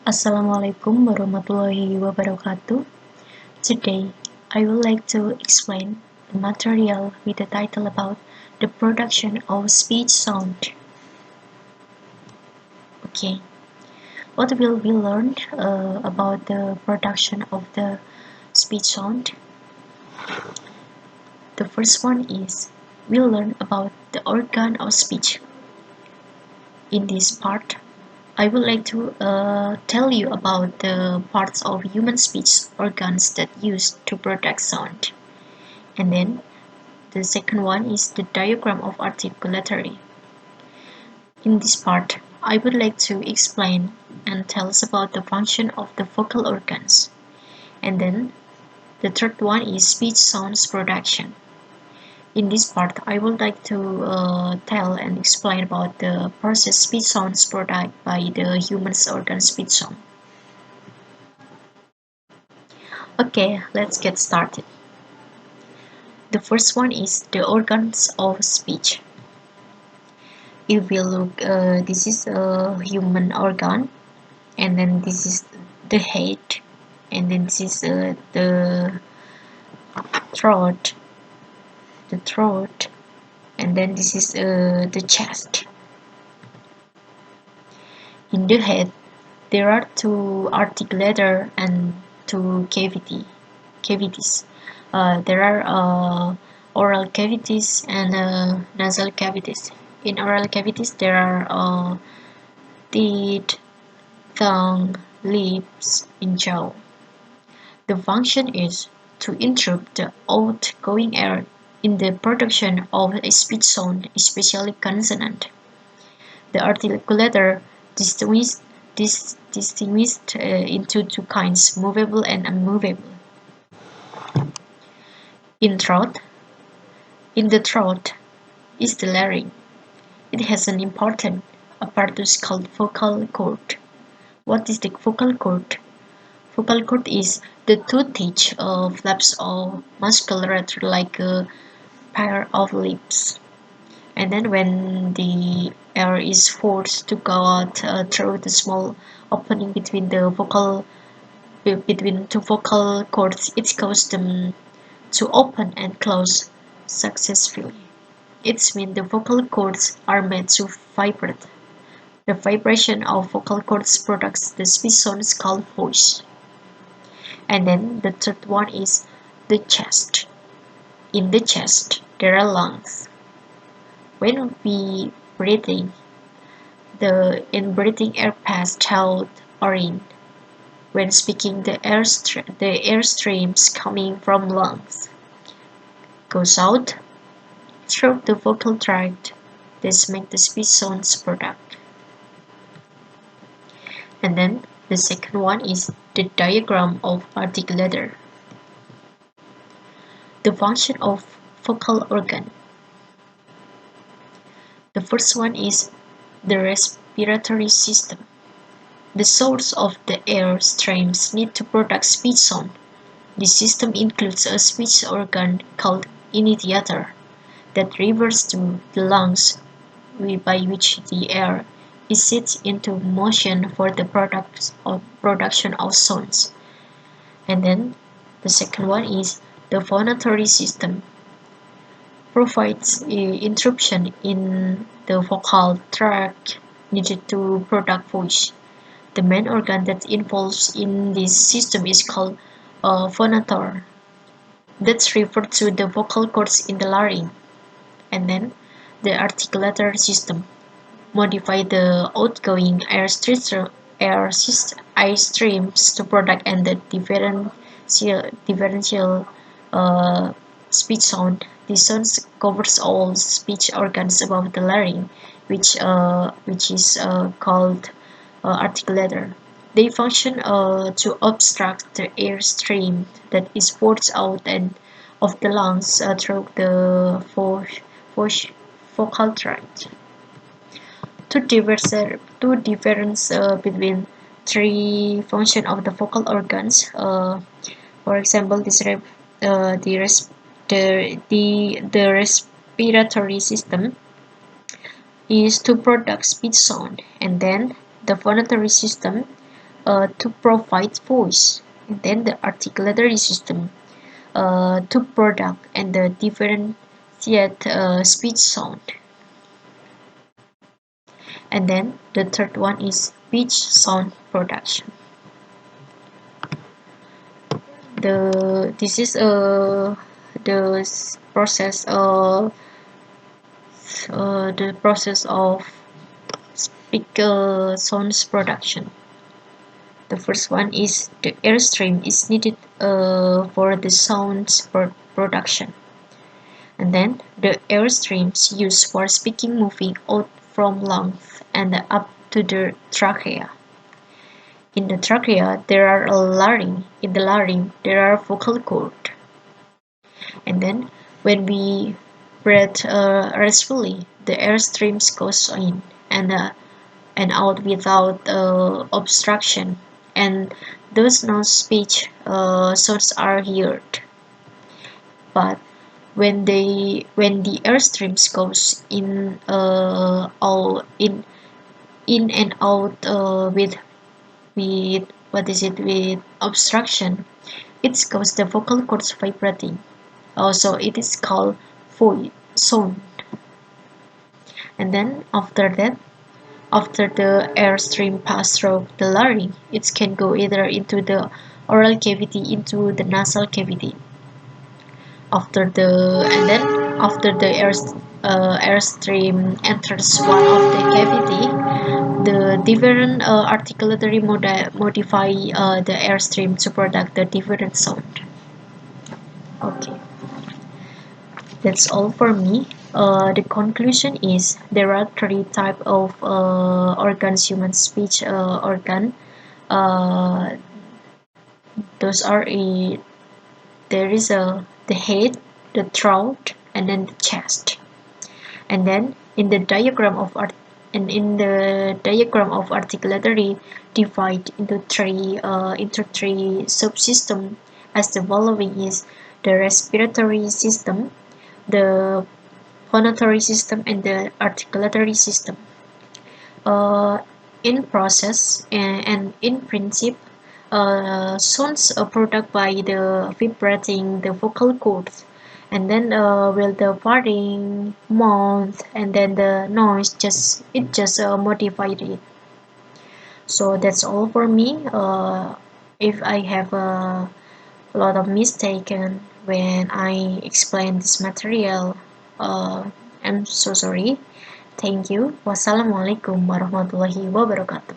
Assalamualaikum warahmatullahi wabarakatuh. Today, I would like to explain the material with the title about the production of speech sound. Okay, what will be learned about the production of the speech sound? The first one is we'll learn about the organ of speech. In this part, I would like to tell you about the parts of human speech organs that used to produce sound. And then the second one is the diagram of articulatory. In this part, I would like to explain and tell us about the function of the vocal organs. And then the third one is speech sounds production. In this part, I would like to tell and explain about the process speech sounds produced by the human's organ speech sound. Okay, let's get started. The first one is the organs of speech. If we look, this is a human organ, and then this is the head, and then this is the throat, and then this is the chest. In the head, there are two articulator and two cavities. There are oral cavities and nasal cavities. In oral cavities, there are teeth, tongue, lips, and jaw. The function is to interrupt the outgoing air in the production of a speech sound, especially consonant. The articulator distinguished into two kinds, movable and unmovable. In the throat is the larynx. It has an important apparatus called vocal cord. What is the vocal cord? Vocal cord is the two-teeth flaps of musculature like a pair of lips. And then when the air is forced to go out through the small opening between two vocal cords, it causes them to open and close successfully. It means the vocal cords are made to vibrate. The vibration of vocal cords produces the speech sounds called voice. And then the third one is the chest. In the chest, there are lungs. When we breathing, the in-breathing air passes out or in. When speaking, the air streams coming from lungs goes out through the vocal tract. This makes the speech sounds product. And then the second one is the diagram of articulator. The function of vocal organ. The first one is the respiratory system. The source of the air streams need to produce speech sound. This system includes a speech organ called initiator that refers to the lungs by which the air is set into motion for the production of sounds. And then the second one is the phonatory system. Provides interruption in the vocal tract needed to produce voice. The main organ that involves in this system is called phonator. That's referred to the vocal cords in the larynx. And then the articulator system modify the outgoing air streams to product and the differential speech sound. This sound covers all speech organs above the larynx, which is called articulator. They function to obstruct the air stream that is forced out and of the lungs through the vocal tract. To difference between three functions of the vocal organs. For example, the respiratory system is to produce speech sound, and then the phonatory system to provide voice, and then the articulatory system to product and the differentiate speech sound. And then the third one is speech sound production. This is the process the process of speaker sounds production. The first one is the airstream is needed for the sounds production, and then the airstreams used for speaking moving out from lungs and up to the trachea. In the trachea there are a larynx. In the larynx there are vocal cords. And then when we breathe restfully, the airstreams goes in and out without obstruction, and those non-speech sounds are heard. But when the airstreams goes in and out with what is it with obstruction, it causes the vocal cords vibrating. Also, it is called voice sound. And then after the airstream pass through the larynx, it can go either into the oral cavity into the nasal cavity. After the airstream enters one of the cavity, the different articulatory modify the airstream to produce the different sound. Okay, that's all for me. The conclusion is there are three types of organs, human speech organ. Uh, those are there is the head, the throat, and then the chest. And then in the diagram of articulatory divide into three subsystems as the following is the respiratory system, the phonatory system, and the articulatory system. Uh, in process and in principle, sounds are produced by the vibrating the vocal cords, and then with the farting, mouth, and then the noise just modified it. So that's all for me. If I have a lot of mistaken when I explain this material, I'm so sorry. Thank you. Wassalamualaikum warahmatullahi wabarakatuh.